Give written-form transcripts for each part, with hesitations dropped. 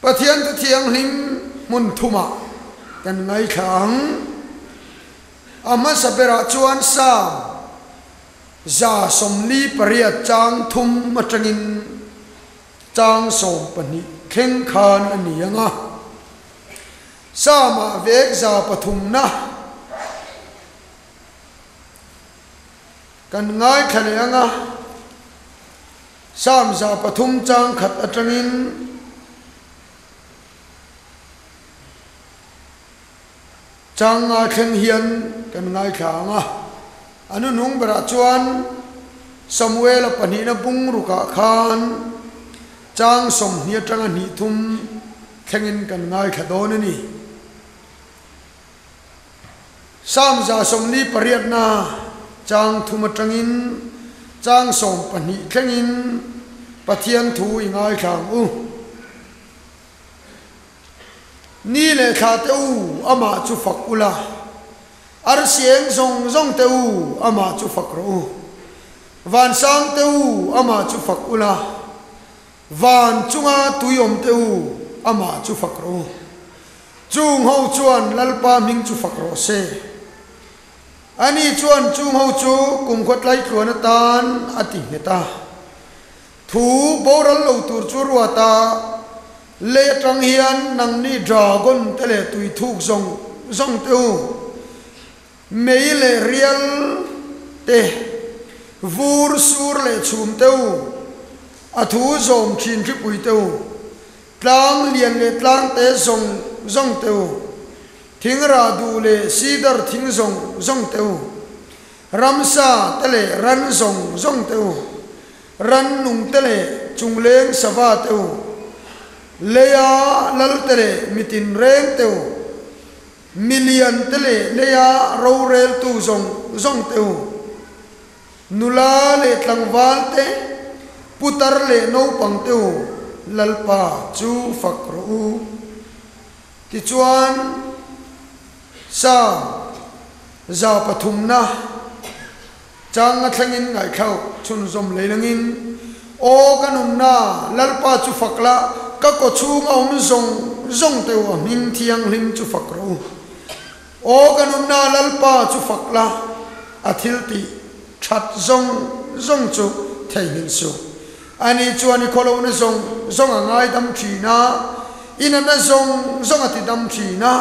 pathian tu thiang hlim mun thuma kan ngai thang ama sabera chuan sam za somli pariat chang thum matangin chang som pani kheng khan ani anga sama vek za pathum na kan ngai khale anga sam za pathum chang khat atangin chang nga khen hian kan ngai khanga anu nung bara chuan Samuel pani na bung ruka khan chang som hnia tanga ni thum khengin kan ngai khadon ani sam za som ni pariat na chang thum atangin chang som pani khengin pathian thu ingai khang u ni le kha te u ama chu fak ula ar sieng zong zong te u ama chu fak ro van sang te u ama chu fak ula van chunga tuyom te u ama chu fak ro chung ho chuan lalpa ming chu fak ro se ani chuan chung ho chu kum khot lai tluan tan ati heta thu boral lo tur chu ruata le tang hian nang ni dragon tele tui thuk zong zong teu mei le rial te vur sur le chum teu athu zom chin tri pui teu tlang lian le tlang te zong zong teu thing ra du le sidar thing zong zong teu ramsa tele ran zong zong teu ran nung tele chungleng sawa teu leya lal tere mitin reng teu million tele leya ro rel tu zong zong teu nula le tlangwal te putar le no pang teu lalpa chu fakru ti chuan sa za pathum na chang athangin ngai khau chun zom leilangin o kanum na lalpa chu fakla ka ko chung om zong zong teu min thiang hlim chu fakro o kanum na lalpa chu fakla athil ti that zong zong chu thein su ani chuani kholo na zong zong angai dam thina ina na zong zong ati dam thina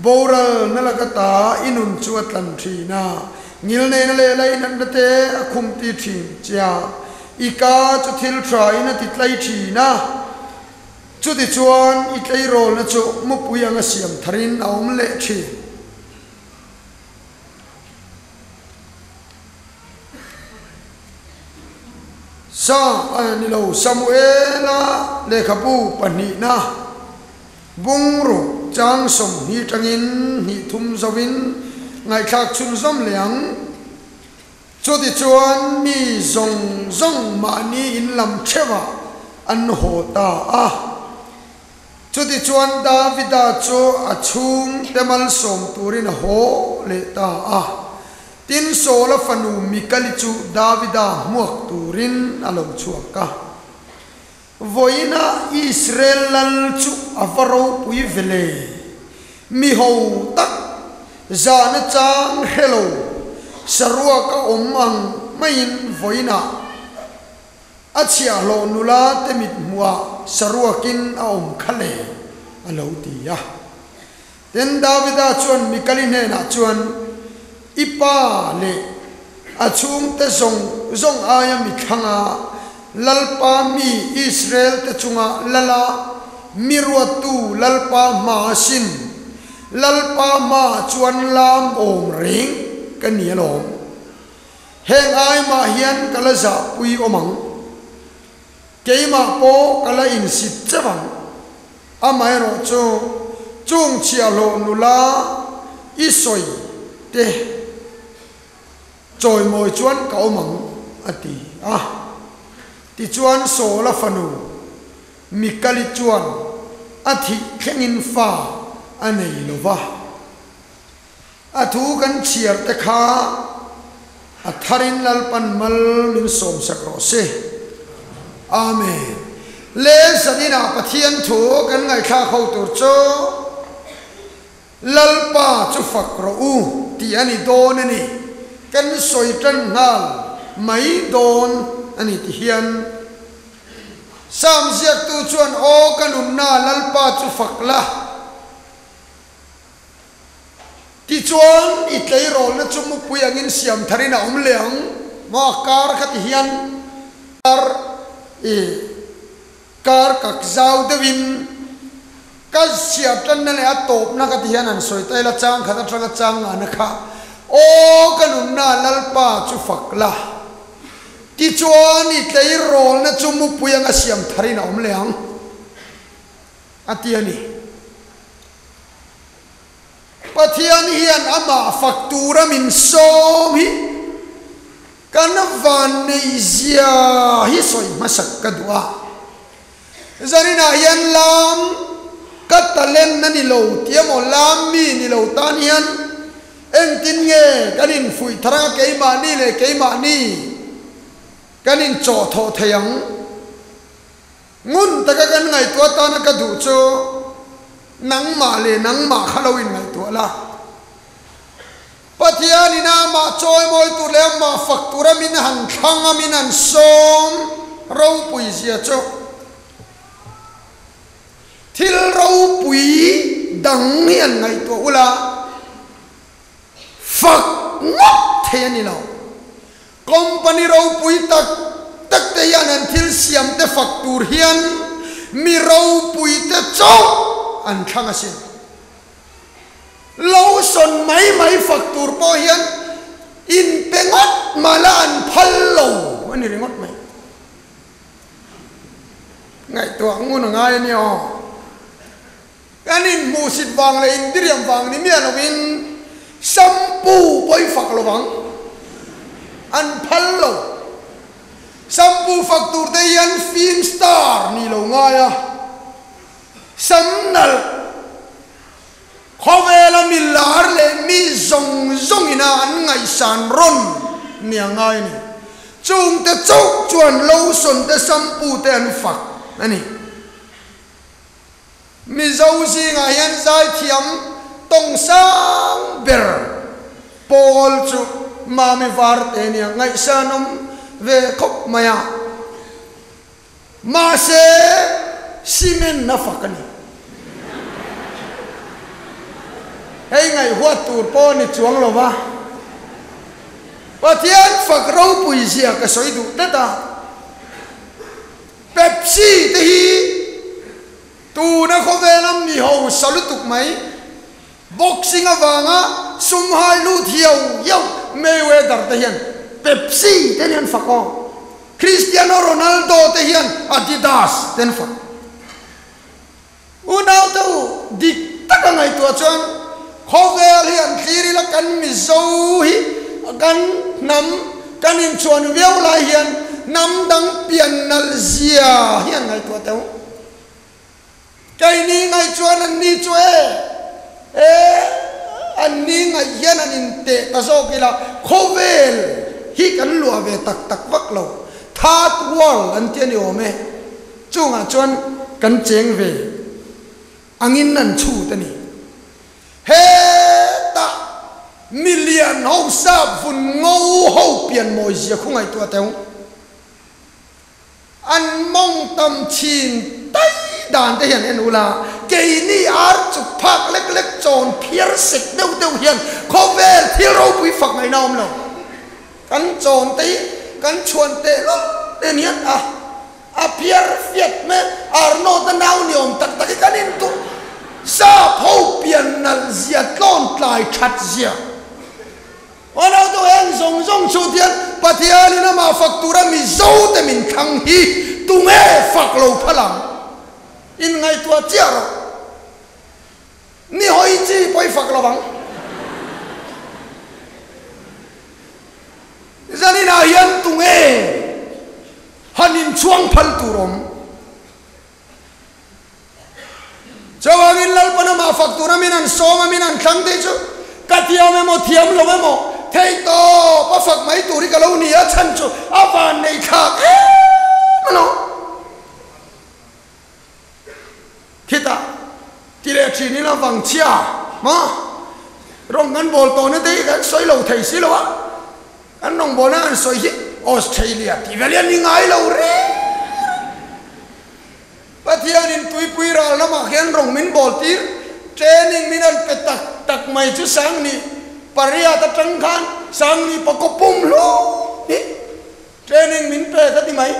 boral nalakata inun chu atlan thina ngil ne na le lai nan te akhum ti thin cha ika chu thil thrai na ti tlai thina chu ti chuan i tlai rol na chu mu puyanga siam tharin aum le thi sa ani lo Samuela le khapu pani na bungru chang som hi tangin hi thum zawin ngai khak chun zom leang chu ti chuan mi zong zong ma ni in lam thewa an ho ta a chu ti chuan Davida chu achung temal som turin ho le ta a tin sola fanu mikali chu Davida muak turin alo chuaka voina Israel lal chu avaro pui vele mi ho tak zana chang hello sarua ka omang main voina achia lo nula temit muwa saruakin aom khale alo tia ten Davida chuan mikali ne na chuan ipa le achung te zong zong aya mi khanga lalpa mi Israel te chunga lala mirwatu lalpa ma sin lalpa ma chuan lam om ring kanialom heng ai ma hian kalaza pui omang keima po kala in sit chawang amai ro chu chung chia lo nula isoi te choi moi chuan ka omang ati a ti chuan so la fanu mikali chuan athi khengin fa anei lova athu kan chiar te kha atharin lalpan mal min som sakro se amen le sanina pathian thu kan ngai kha khau tur cho lalpa chu fakro u ti ani don ani kan soi tan ngal mai don ani ti hian sam ziak tu chuan o kanun na lalpa chu fakla ti chuan i tlei rol na chu mu pui angin siam tharina om leang ma kar khat hian kar kak zau devin ka siap tan na le atop na ka hian an soi tai la chang kha tanga chang an kha o kanun na lalpa chu fakla ti chuan i tlei rol na chu mu pui anga siam tharina om leang atiani pathian hian ama faktura min som hi kan van nei zia hi soi masak kadua zarina hian lam katalen na ni lo tiamo lam mi ni lo tan hian eng tin nge kanin fui thara keima ni le keima ni kanin cho tho theyang ngun taka kan ngai tua ta na ka du cho nang ma le nang ma khalowin ngai tua la pathian ina ma choi moi tu le ma faktura min han thanga min an som ro pui sia cho thil ro pui dang hian ngai tua ula fak ngop the ni lo company ro pui tak te hian an thil siam te faktur hian mi ro pui te cho an thanga sin lo son mai faktur po hian in pengot mala an phallo ani ringot mai ngai to ngun ngai ni o kanin musit wang le indiriam wang ni mianovin sampu poi faklo wang an phallo sampu faktur te hian film star ni lo ngaya samnal khowela milar le mi zong ina an ngai san ron nia ngai ni chung te chok chuan lo son te sampu te an fak ani mi zo si nga hian zai thiam tong sang ber pol chu ma mi var te nia ngai sanom ve khop maya ma se simen na fakani hei ngai huat tur po ni chuang lo wa pathian fak ro pui sia ka soi du ta Pepsi te hi tu na khovelam ni ho salutuk mai boxing awanga sumhai lu thiau yau Mayweather te hian Pepsi te hian fako Cristiano Ronaldo te hian Adidas ten fak unau tu dik taka ngai tua chuan khovel hian thiri la kan mi zo hi kan nam kan in chuan veu lai hian nam dang pian nal zia hian ngai tua teu kai ni ngai chuan an ni chue an ni ngai hian an in te ta zo kila khovel hi kan lua ve tak vak lo third world an tian yo me chunga chuan kan cheng ve angin nan chu ta ni he ta million ho sa fun ngô ho pian moi zia khungai tua teu an mong tam chin tai dan te hian en ula ke ni ar chu phak lek chon phiar sek deu hian khovel thil ro pui fak ngai naom lo kan chon te kan chuan te lo te niat a phiar fiat me ar no ta nau niom tak kan in tu sa phau pian nal zia tlon tlai that zia ono to en zong chu tian pathian ina ma faktura mi zo te min thang hi tu nge fak lo phalang in ngai tua chia ro ni hoi chi poi fak lo bang zani na hian tu nge hanin chuang phal tu rom chawangin lalpana ma faktura minan soma minan thang de chu katia me mo thiam lo me mo thei to pa fak mai turi ka lo ni a chan chu awan nei kha no chỉ ní là vàng chia mà rong ngân bol to nó đấy cái xoay lâu thầy xí lâu á anh nông bol nó anh xoay hít Australia thì về liền đi ngay lâu re bắt hiện in tui ra nó mà hiện rong min bol tir training min anh phải tak mày chứ sáng ni paria ta trăng khan sang ni pakopum lo training min pe ta ti mai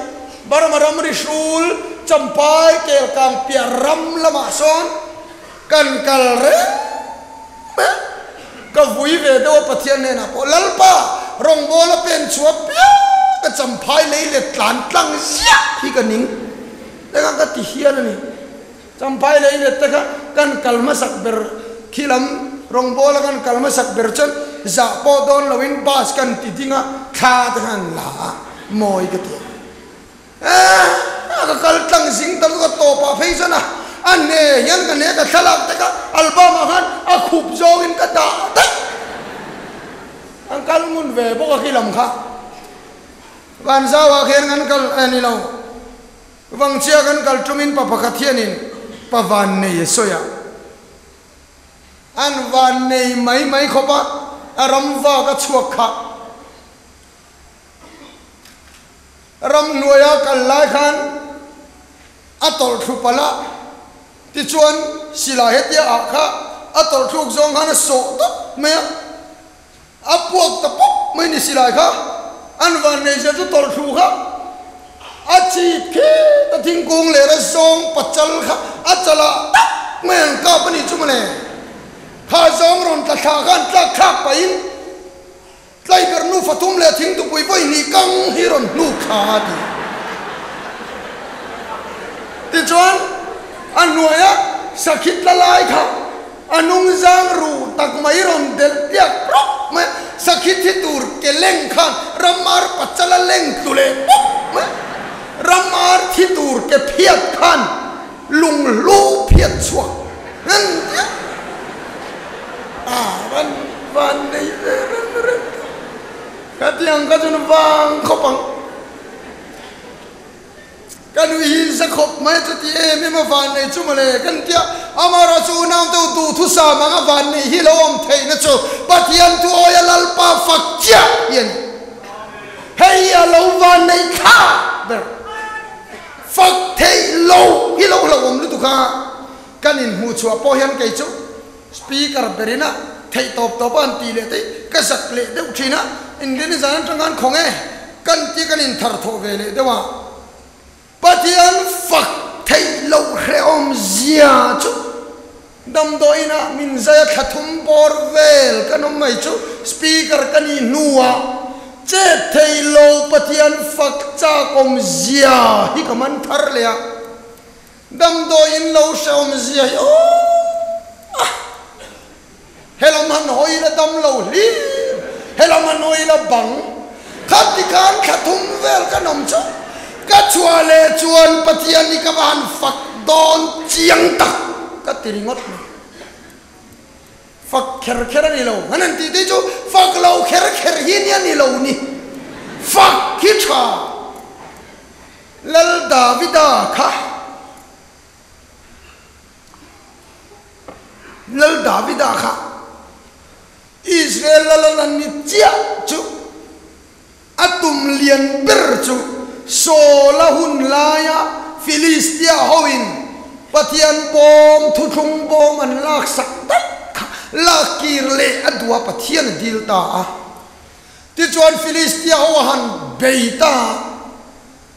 baramaram risul champai kel kam piaram lama son kan kalre ka vui ve do pathian ne na po lalpa rong bola pen chuap pia ka champai lei le tlan tlang sia hi ka ning ta ka ti hian ni champai lei le ta kan kalma sak ber khilam rong bola kan kalma sak ber chan za po don lawin bas kan ti dinga kha ta han la moi ka ti ka kal tlang sing tam ka to pa phei sana an ne yan ka ne ka thalak ta ka album han a khup zong in ka da ta ang kal mun ve bo ka khilam kha van za wa khen ngan kal ani lo wang chia kan kal tumin pa pakathianin pa van ne soya an van ne mai khopa aram va ka chuak kha ram nuaya kal lai khan atol thu pala ti chuan sila hetia akha atol thuk zong han so to me apuak ta pop mai ni sila kha an van ne je tol thu kha achi phe ta thing kung le ra zong pachal kha achala men ka pani chumane kha zong ron ta kha kan ta kha pain tlai ber nu fatum le thing tu pui voi ni kang hiron nu kha di ti chuan an nuaya sakit la lai kha anung zang ru tak mai ron del tiak prop me sakit hi tur ke leng khan ramar pachala leng tule me ramar thi tur ke phiat khan lung lu phiat chua nan van nei katiang ka jun wang khopang kan wi sa khop mai chu ti em ma van nei chu male kan tia amara chu nang tu tu thu sa ma ga van nei hi lo om thei na chu patian tu oya lal pa fak chia yen hey ya lo van nei kha ber fak thei lo hi lo lo om lu tu kha kan in hu chu po hian kai chu speaker berina thei top an ti le te ka sak le de uthina in le ni zan tangan khonge kan ti kan in thar tho ve le dewa patian fak thei lo re om zia chu dam doina min zaya khathum bor vel kanom mai chu speaker kani nuwa che thei lo patian fak cha om zia hi kaman thar le ya dam doin lo se om zia o helaman hoi la dam lo li helaman hoi la bang khati kan khathum vel kanom chu ka chua le chuan pathian ni ka ban fak don chiang tak ka tiringot ni fak kher ni lo hanan ti ti chu fak lo kher hi ni lo ni fak ki cha lal davida kha lal davida kha Israel lalan ni chia chu atum lian ber chu sola hun laya Philistia hoin patian bom thu thung bom an lak sak tak lakir le adwa pathian dilta ti chuan Philistia ho han beita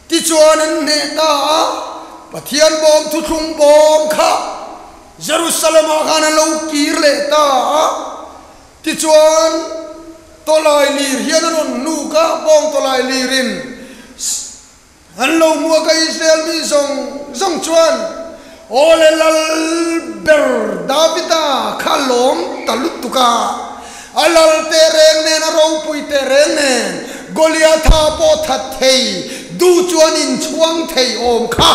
ti chuan an ne ta pathian bom thu thung bom kha Jerusalem khan lo kir le ta ti chuan tolai lir hian ron nu ka bom tolai lirin an lo mua ka Israel mi zong chuan ole lal ber davida khalom talutuka alal tereng ne na ro pui tereng ne Goliath po that thei du chuan in chuang thei om kha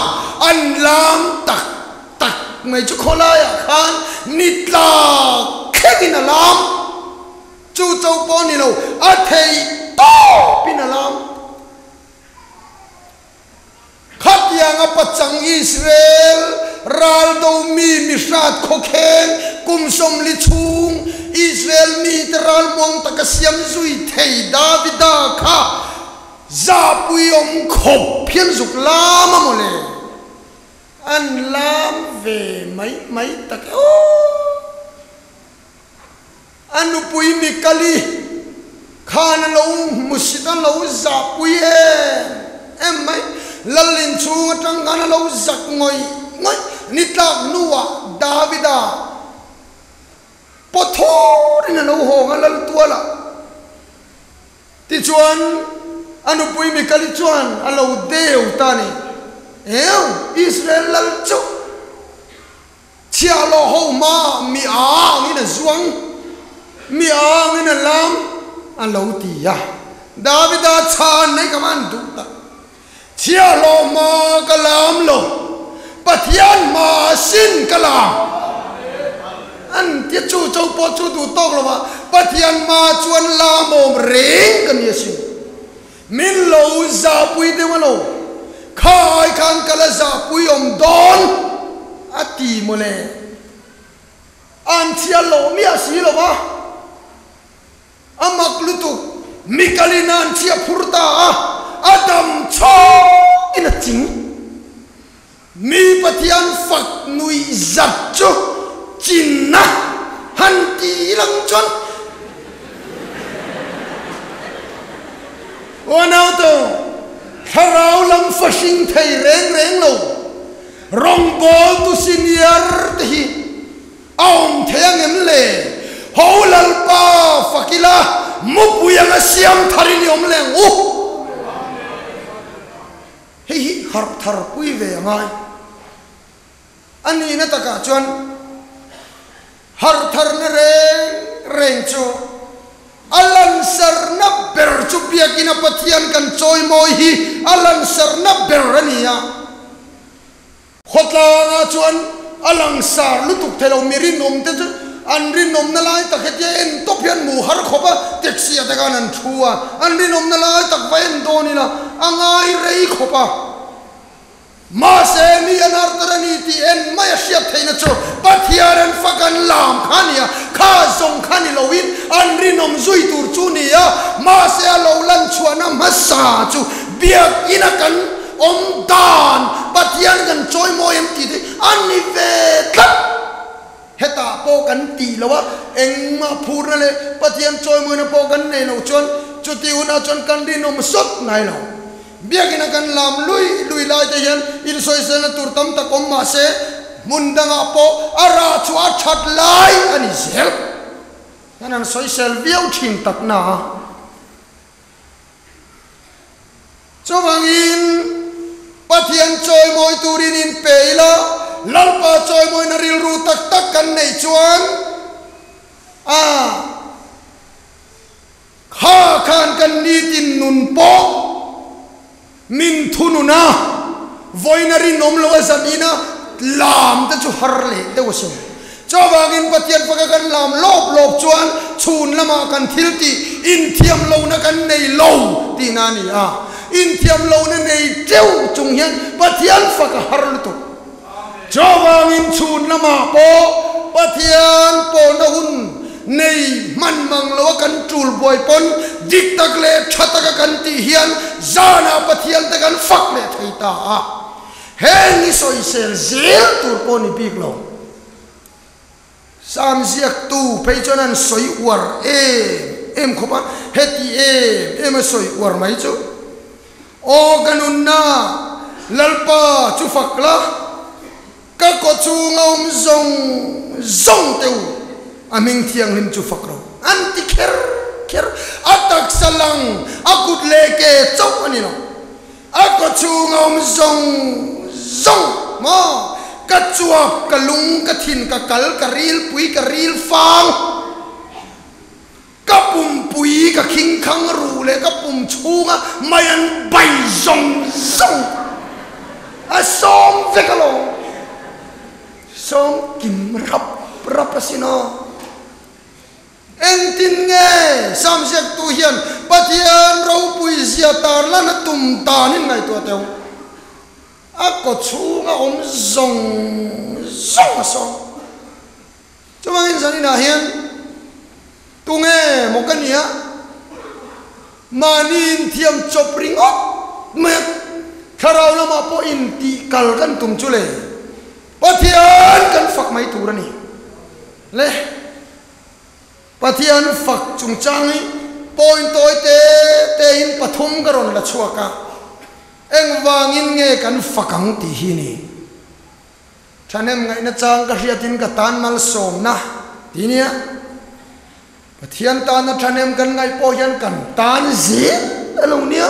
an lam tak mai chu khola ya khan nitla khegin alam chu chau po ni lo a thei to pin alam khatiang apachang Israel ral do mi misat kho khen kum som li chung Israel mi teral mong takasiam zui thei Davida kha za pui om khop phian zuk lam amole an lam ve mai tak anu pui mi kali khan lo musitan lo za pui em mai lalin chu tang gan lo zak ngoi nitlak nuwa Davida pothor in lo ho ngal tuala ti chuan anu pui mi kali chuan alo deu tani Israel lal chu chia lo ho ma mi ang in zuang mi ang in lam alo ti ya Davida chan nei kaman du ta chia lo ma kalam lo pathian ma sin kalam an tia chu chu po chu du tok lo ma pathian ma chuan la mom reng kan yesin min lo za pui de ma lo khai khang kala za pui om don ati mo le an chia lo mi asi lo ba amak lutu mikalinan chia phurta adam cho ina ching mi pathian fak nui zat chu chinna han ti lang chon wanau to harau lam fashing thai reng lo rong bol tu senior hi aum theng em le holal pa fakila mupuyang asiam tharini om leng hei har thar pui ve ngai ani na taka chuan har thar na reng chu alan sar na ber chu piakina pathian kan choi moi hi alan sar na ber ania khotla na chuan alang sar lutuk thelo mirin om te chu anrin nom na lai tak hetia en topian mu har khoba taxi ataka nan thua anrin nom na lai tak vain donina angai rei khopa ma se mi anar tarani ti en maya siat theina chu pathiaran fakan lam khania kha zong khani lowin anrin nom zui tur chu nia ma se lo lan chuana masa chu biak inakan om dan pathian kan choi moyem ti ani ve heta po kan ti lawa eng ma phurna le pathian choi moi na po kan nei no chon chuti una chon kan din nom sot nai lo biagina kan lam lui lai te hian in soi sel na tur tam ta kom ma se mundanga po ara chua that lai ani sel kanan soi sel viau thin tak na chowangin pathian choi moi turin in peila lalpa choi moi na ril ru tak kan nei chuan kha khan kan ni tin nun po min thununa voinari nom lo zamina lam ta chu har le te wasum chawangin pathian paka kan lam lop chuan chun lama kan thilti in thiam lo na kan nei lo ti na ni in thiam lo na nei teu chung hian pathian paka har lu tu chawangin chun lama po pathian po na hun nei man mang lo kan tul boy pon dik tak le thataka kan ti hian zana pathian ta kan fak le theita heng soi sel zel tur po ni big lo sam ziak tu peichonan soi war em khopa heti em soi war mai chu o ganun na lalpa chu fakla ka ko chu ngom zong teu aming thiang lim chu fakro anti kher atak salang akut leke chau ani no ako chu ngom zong ma ka chuap ka lung ka thin ka kal ka ril pui ka ril fang ka pum pui ka king khang ru le ka pum chunga mayan bai zong a som vekalo som kim rap asino entin nge samsek tu hian pathian ro pui zia tar lan tum tanin ngai to teu có chú ngà rong rong song cho mang in dân na hiền tu nghe một cái nhá mà nín thiam chop ring ốc mẹ kharau na ma po in ti kal kan tum chule pathian kan fak mai tu rani le pathian fak chung changi point toy te in pathum karon la chuaka eng wangin nge kan fakang ti hi ni thanem ngai na chang ka hiatin ka tan mal som na tinia pathian ta na thanem kan ngai po hian kan tan zi alo nia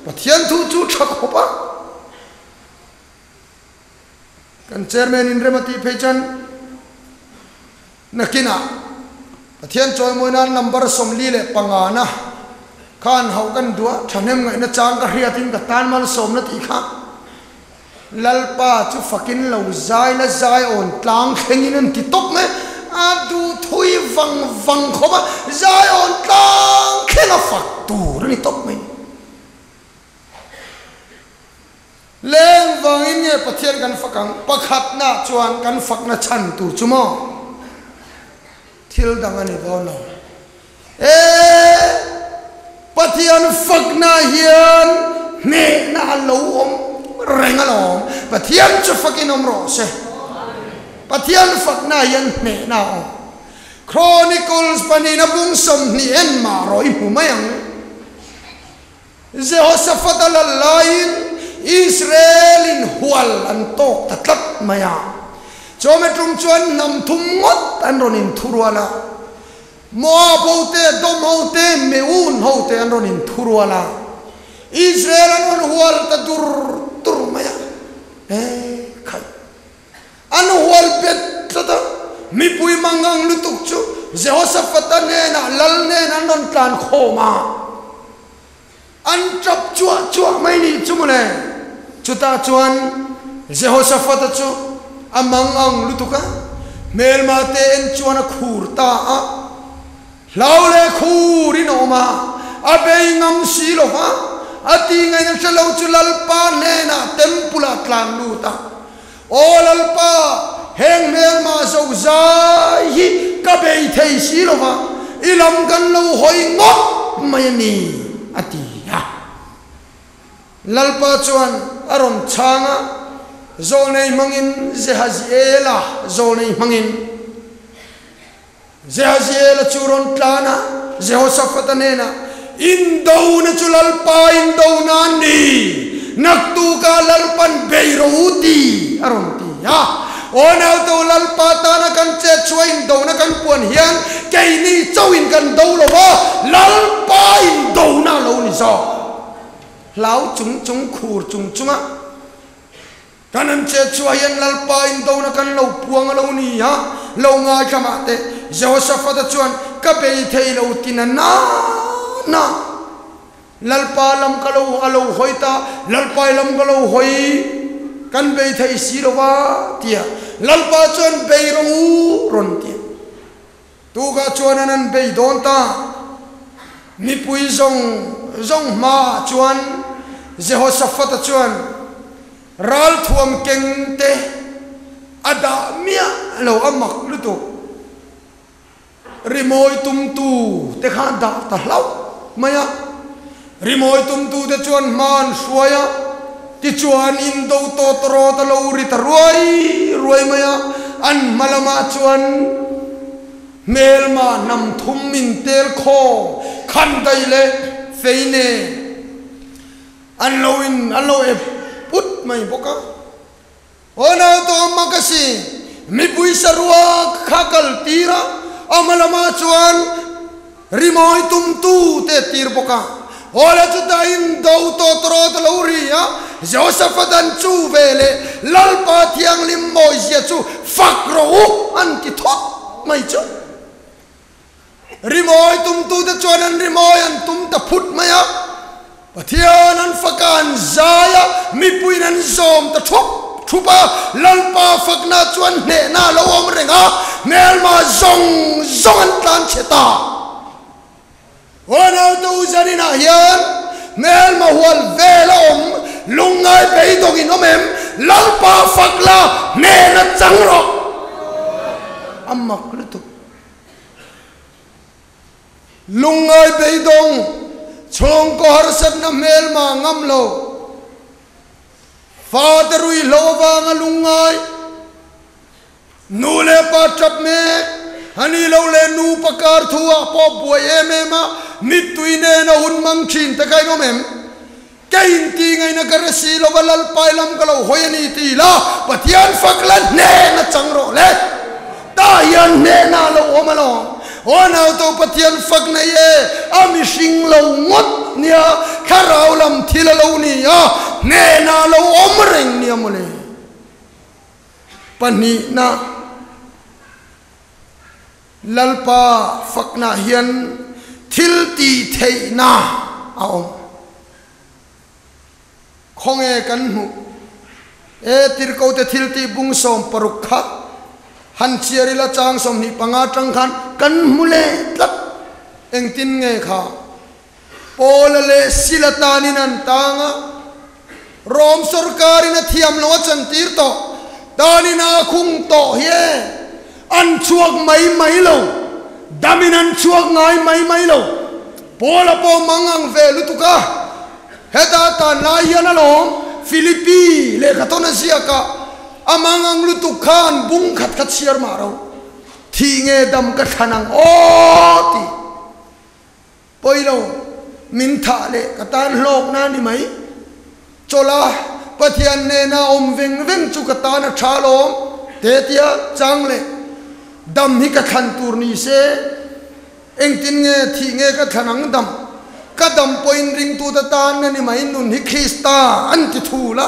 pathian thu chu thak hopa kan chairman Indramati Phechan nakina pathian choi moina number somli le pangana khan hau kan dua thanem ngai na chang ka hiatin ka tan mal som na ti kha lalpa chu fakin lo zai la zai on tlang khengin an ti tok me adu thui wang khoba zai on tlang khenga fak tu ni tok me leng wangin nge pathian kan fakang pakhat na chuan kan fak na chan tu chumo thil dangani bono pathian fak na hian ne na lo om rengalom pathian chu fakin om ro se pathian fak na hian ne na om Chronicles panina bung som ni en ma roi hu mayang Jehoshaphat alalain Israelin hual an tok tatlat maya chometrum chuan nam thum ngot an ronin thuruala Moab hote dom hote meun hote an ronin thuruala Israel an hual ta dur maya khai an hual pet tata mi pui mangang lutuk chu Jehoshaphat ne na lal ne na non tlan khoma an chap chua mai ni chumule chuta chuan Jehoshaphat chu amang ang lutuka melmate en chuan khur ta a laule khuri no ma abei ngam silova ati ngai na chalo chulal pa ne na tempula tlan luta olalpa heng mel ma zo zai hi ka bei thei silova ilam kan lo hoi ngok mai ni ati ha lalpa chuan arom changa zonei mangin Jehaziela zonei mangin Jehaziela churon tlana Jehoshaphat nena indo na chulalpa indo na ni naktu ka lalpan beirouti arom ti ha ona to lalpa ta na kan che chuin do na kan puan hian kei ni chawin kan do lo ba lalpa indo na lo ni so lau chung khur chunga kanan che chuayan lalpa in do na kan lo puang lo ni ha lo nga kama te Jehoshaphat chuan ka bei thei lo tinana na lalpa lam ka lo alo hoita lalpa lam ka lo hoi kan bei thei si lo wa tia lalpa chuan bei ro ron tia tu ga chuan anan bei don ta mi pui zong ma chuan Jehoshaphat chuan ral thuam kengte ada mia lo amak lutu rimoi tumtu te khan da ta hlau maya rimoi tumtu te chuan man suaya ti chuan in do to tro ta lo ri ta ruai maya an malama chuan melma nam thum min tel kho khan dai le feine an lo e put mai boka ona to makasi mi pui sarua khakal tira amalama chuan rimoi tumtu te tir boka ola chuta in do to tro to loria Jehoshaphat an chu vele lalpa thiang lim moi sia chu fakro an ki thot mai chu rimoi tumtu te chuan an rimoi an tum ta phut maya pathian an fakan zaya mi puin an zom ta thupa lalpa fakna chuan ne na lo om renga melma zong an tlan cheta ona tu zanina hian melma hual vela om lungai bei dogin omem lalpa fakla ne na changro amak lutu lungai beidong chong ko harsat na mel ma ngamlo faderui lova nga lungai nule pa chap me hani lo le nu pakar thua po buai emema nituine na hun mang chin ta kai no mem kain ti ngai na karasi lo balal pailam kalo hoyani ti la patian faklan ne na changro le ta yan ne na lo omalo ona to patian fak na ye ami sing lo ngot nia kharau lam thila lo ni ya ne na lo omreng ni amole pani na lalpa fakna hian thil ti theina aom khonge kan mu e tirko te thil ti bung som parukha han chiari la chang som ni panga tang khan kan mule tlap eng tin nge kha polale silatani nan tanga rom sarkari na thiam lo chan tir to dani na khung to he an chuak mai lo daminan chuak ngai mai lo pola po mangang ve lutuka heta ta na yana lo Filipi le khatona siaka amangang lutukan bung khat khat siar maro thinge dam ka thanang oti poilo min tha le katan lok na ni mai chola pathian ne na om veng chu katana thalo te tia chang le dam hi ka khan tur ni se eng tin nge thi nge ka thanang dam ka dam point ring tu ta tan ni mai nun hi Krista an ti thula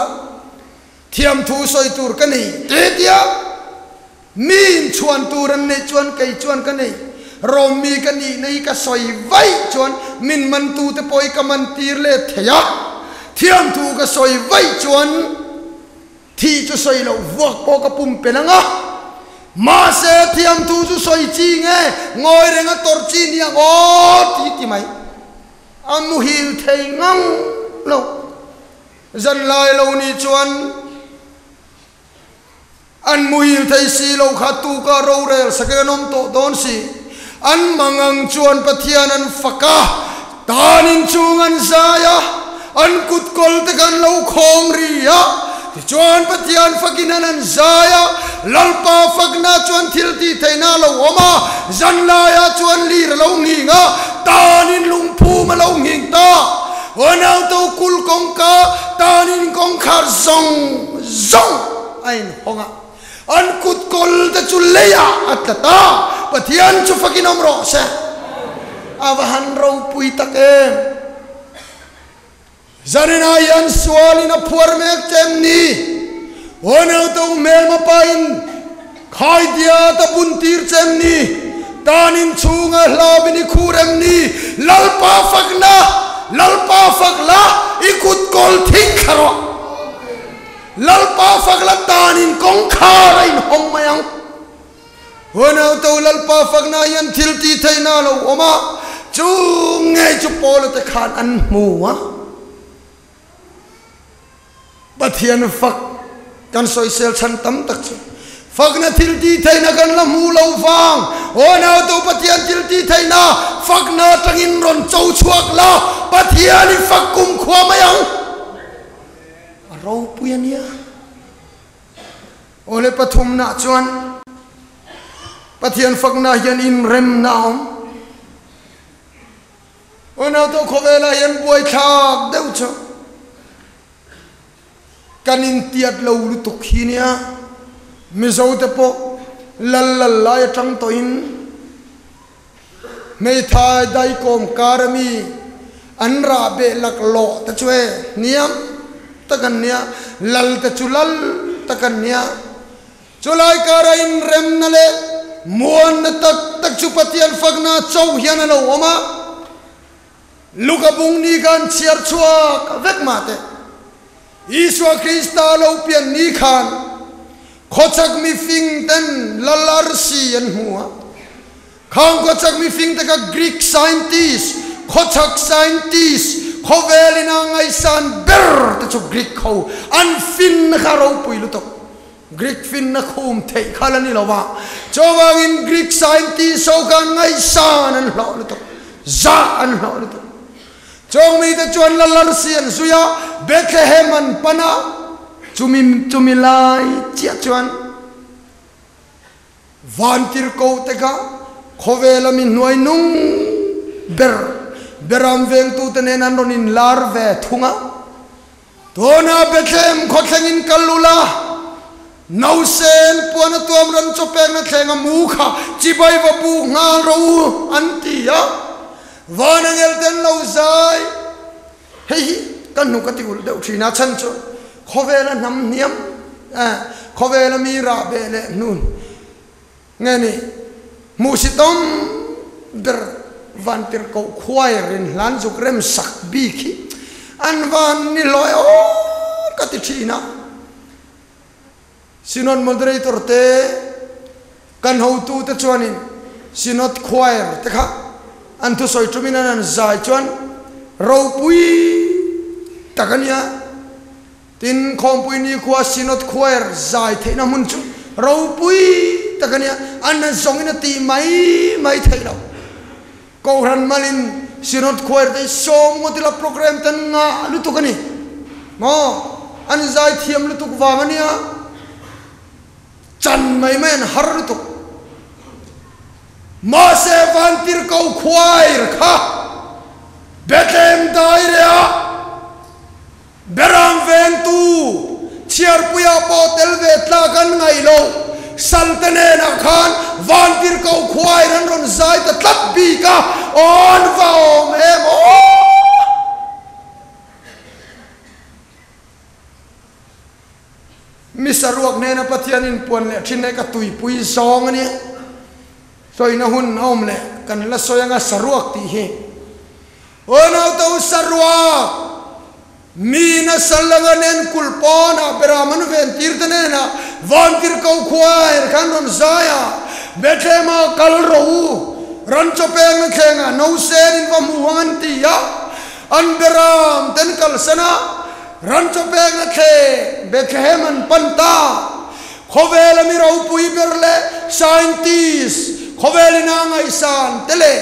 thiam thu soi tur ka nei te tia min chuan tur an nei chuan kai chuan ka nei rom mi ka ni nei ka soi vai chuan min man tu te poi ka man tir le theya thiam thu ka soi vai chuan thi chu soi lo vok po ka pum pelanga ma se thiam thu chu soi chi nge ngoi renga tor chi nia o ti mai amu hil thei ngang lo zan lai lo ni chuan an muhil thei si lo khatu ka ro rel sakenom to don si an mangang chuan pathian an faka tanin chungan saya an kut kol te kan lo khong ria ti chuan pathian fakinan an saya lalpa fakna chuan thil ti theina lo oma zan la ya chuan lir lo nginga tanin lung phu ma lo nging ta onau to kul kong ka tanin kong khar zong ain honga an kut kol ta chu leya atlata pathian chu fakinom ro se avahan ro pui take zanina yan swalina phuar mek chem ni onau to mel ma pain khai dia ta buntir chem ni tanin chunga hlabini khurem ni lalpa fakla ikut kol thing kharo lalpa fakla tanin kong kharain hom mayang honau to lalpa fakna yan thil ti theina lo oma chu nge chu pol te khan an muwa pathian fak kan soi sel chan tam tak chu fakna thil ti theina kan la mu lo wang honau to pathian thil ti theina fakna tangin ron chau chuak la pathian fakum khwa mayang ro puania ole pathum na chuan pathian fakna hian in rem naom ona to khovela hian boi thak deu cho kanin tiat lo lu tuk hinia mi zo te po lal la tang to in mei thai dai kom karami an ra be lak lo ta chwe niam takan nia lal ta chulal takan nia chulai karain rem nale muan tak chupatian fagna chau hian lo oma luka bung ni gan chiar chua vek mate Iswa Krista lo pian ni khan khochak mi fing ten lalar si an huwa khang khochak mi fing ta ka Greek scientist khochak scientist khovelina ngai san ber ta chu Greek kho an fin kha ro pui lu to Greek fin na khum thei khalani lawa chowang in Greek scientist so kan ngai san an lo lu to za an lo lu to chong mi ta chuan lal sian suya Bethlehem an pana chumilai chia chuan vantir ko teka khovela min noi nung beram veng tu tenen an ronin lar ve thunga tona Bethlehem khotlengin kalula nau sen puana tuam ran chopeng na thenga mukha chibai babu nga ro antia vanangel ten lo zai hei kan nu katigul deu thina chan cho khovela nam niam khovela mi ra bele nun ngani musitom ber vantir ko choir in lan zu krem sak biki an van ni loy o katichina Synod moderator te kan ho tu te chuanin synod choir te kha an tu soi tumina an zai chuan ro pui takania tin khom pui ni khwa synod choir zai theina mun chu ro pui takania an zongina ti mai theilo ko ran malin synod choir te som ngotila program tan nga lu tu kani mo an zai thiam lu tu wangania chan mai men har tu ma se vantir ko choir kha Bethlehem dairea beram ven tu chiar puya potel vetla kan ngai lo saltane na khan vantir ko choir an ron zai ta tlat bi ka on vaom em o misaruak nena pathianin puan le thine ka tui pui song ani soina hun om le kan la soyanga saruak ti he ona to saruak mina salanganen kulpona beraman ventir tenena vantir ko khoir kan ron zaya Bethlehem kalro ran chopeng khenga no sen in vamuhan ti ya an beram ten kalsana rancho pega ke Bethlehem an panta khovela mi ro pui berle scientist khovelina ngai san tele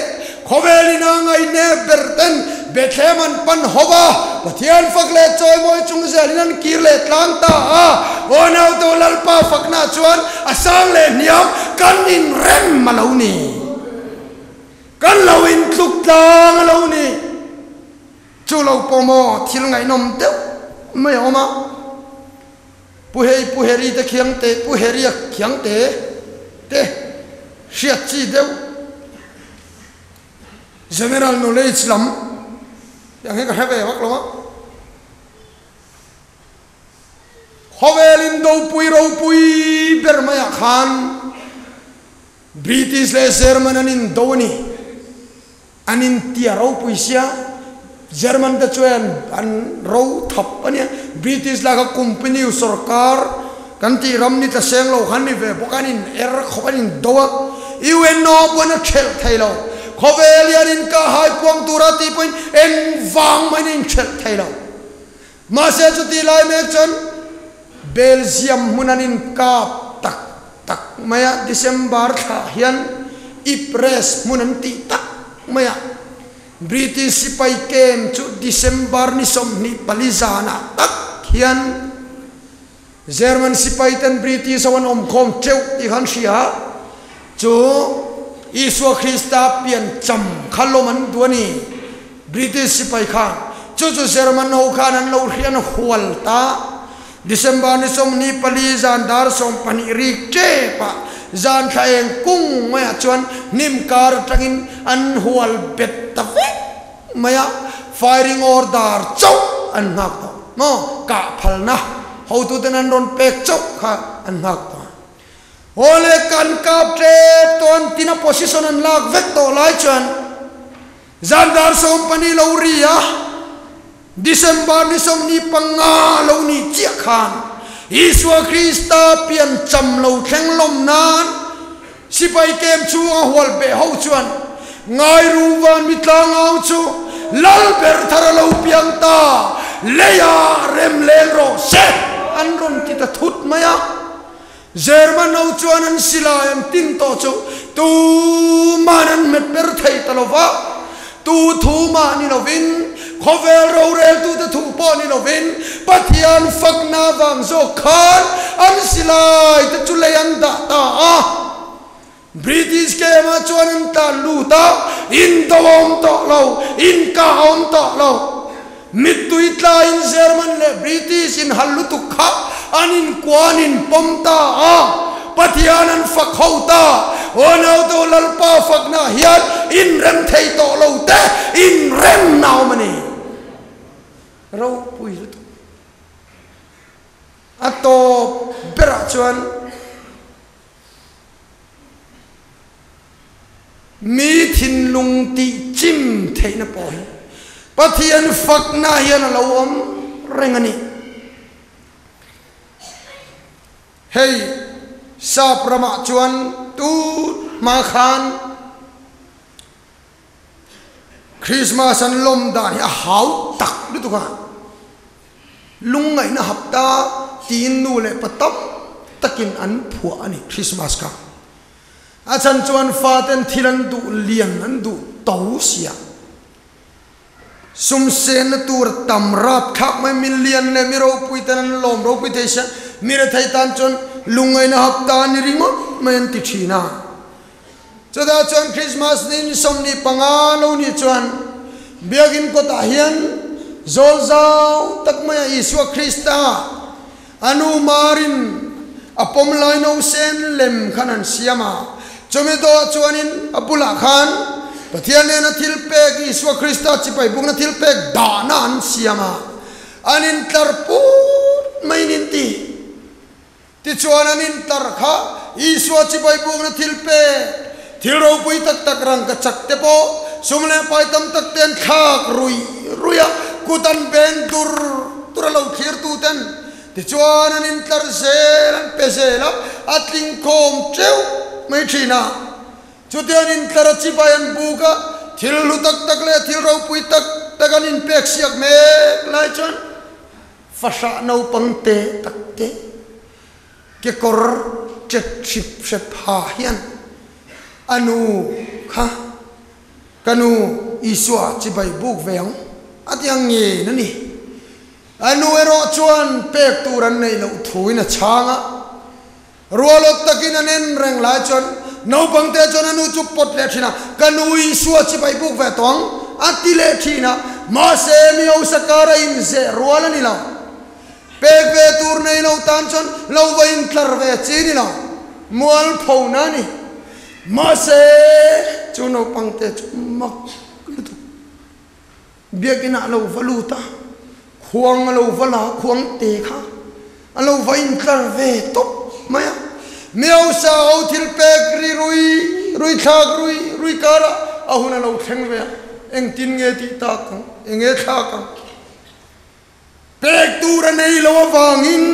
khovelina ngai ne berten Bethlehem an pan hoba pathian fakle choi moi chung zalinan kirle tlangta ona to lalpa fakna chuan asang le niam kanin rem maloni kan lawin tluk tlang aloni chulo pomo thil ngai nom teu mai oma puheri te khiang te puheri khiang te shiat chi deu general knowledge lam yang he ka have wak lo hovelin do ro pui bermaya khan British le German anin doni anin tia ro pui sia Jerman da chuan an ro thap ania British la ka company sarkar kanti ramni ta seng lo khan ni ve bokanin khokanin dowa UN no bona khel thailo khovelianin ka hai puang turati point en wang manin khel thailo ma se chuti lai me chan Belgium munanin ka tak maya December tha hian Ypres munan ti tak maya British sipai kem chu December ni som ni palizana tak hian German sipai ten British awan om khom cheu ti han sia chu Iswa Krista pian cham khaloman duani British sipai khan chu German ho khan an lo hian hualta December ni som ni palizan dar som pani rik che pa zan khaeng kung maya chuan nim kar tangin an hual bet tafe maya firing order chau an nak to no ka phalna ho tu ten an ron pek chau kha an nak to ole kan kap tre ton tina position an lak vet to lai chuan zan dar som pani lo ria December ni som ni panga lo ni chia khan Iswa Krista pian cham lo thleng lom nan sipai kem chu a hwal be ho chuan ngai ru wan mi tlang au chu lal ber thara lo piang ta leya rem leng ro se an ron ti ta thut maya Jerman no chuan an sila an tin to chu tu manan met ber thei talova tu thu ma ni lovin khovel ro rel tu ta thu po ni lovin pathian fakna wang zo khan an silai ta chu le an da ta British ke ma chuan an ta lu ta in dawom to lo in ka om to lo mit tu itla in German le British in halu tu kha anin kwanin pomta pathian an fakhauta onau to lalpa fakna hian in rem thei to lo te in rem naw mani ro pui tu ato bera chuan mi thin lung ti chim theina pon pathian fakna hian lo om rengani hey sa prama chuan tu ma khan Christmas an lom dan a hau tak lu tu kha lungai na hapta tin nu le patam takin an phua ani Christmas ka achan chuan faten thilan du lian an du to sia sum sen tur tam rap khak mai million le miro puitan lom ro puitesa mira thai tan chon lungai na hapta ni ringo men ti thina choda chon Christmas din somni panga lo ni chuan biagin ko ta hian zolzau takmaya Iswa Krista anu marin apom lai no sen lem khanan siama chomedo chuanin apula khan pathian na thilpek Iswa Krista chipai bung na thilpek dana an siama anin tarpu mainin ti chuananin tarkha Iswa chipai bung na thilpe thilro pui tak tak rang ka chakte po sumle paitam tak ten khak ruya kutan ben turalo khir tu ten ti chuananin tar selan pesela atling khom cheu mai thina chutianin tar chipai an buka thillu tak tak le thilro pui tak taganin pek siak me lai chon fasha no pangte takte ke kor chet chip se pha hian anu kha kanu Iswa chibai buk veang atyang nge nani anu ero chuan pek turan nei lo thuina changa rualot takin anen reng la chon no bangte chon anu chu pot le thina kanu Iswa chibai buk ve tong atile thina ma se mi o sakara in se rualani la pek ve tur nei lo tan chon lo vain tlar ve chini la mual phona ni ma se chuno pangte mak biagina lo valuta khuang lo vala khuang te kha alo vain tlar ve top maya meu sa o thil pek ri rui thak rui kara ahuna lo theng ve eng tin nge ti ta kang enge tha kang pek tur nei lo wangin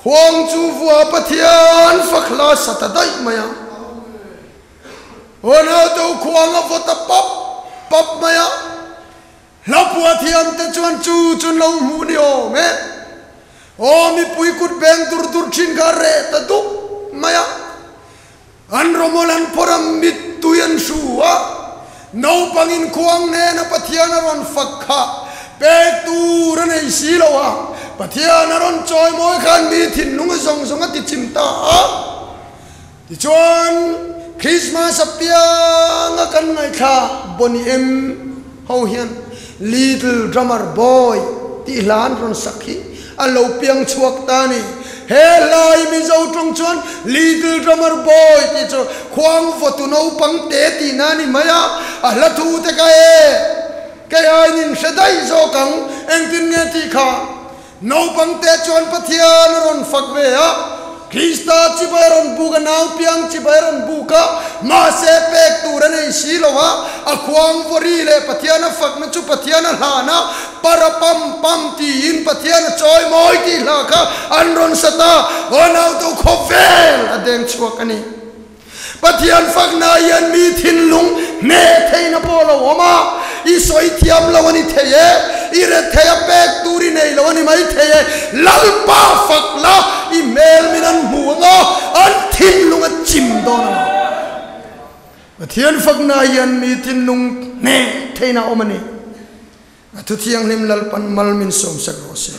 khuang chu vua pathian fakhla satadai maya ona to khuang a vota pap maya lapua thiam te chuan chun lo mu ni o me o mi pui kut beng dur thin ga re ta du maya an romolan poram mit tuyan suwa no pangin khuang ne na pathian ron fakha pek tur nei silowa pathian ron choi moi khan mi thin nung zong ti chimta ti chuan Christmas apia nga kan ngai kha boni em ho hian little drummer boy ti lan ron sakhi alo piang chuak ta ni he lai mi zo tong chuan little drummer boy ti chu khwang fotu no pang te ti na ni maya ala thu te ka ai nin sedai zo kang eng tin nge ti kha no pang te chuan pathian ron fak ve a Krista chibaron buka nau piang chibaron buka ma se pek turan ei silowa akwang vori le pathiana fakna chu pathiana hlana parapam pam ti in pathiana choi moi ti laka anron sata onau to khovel adeng chuakani pathian fakna yan mi thin lung ne theina polo oma i soi thiam lawani theye i re theya pek turi nei lawani mai theye lalpa fakla i mel minan muanga an thin lunga chim dona thian fakna yan mi tin nung ne theina omani thu thiang lim lalpan malmin som sak rose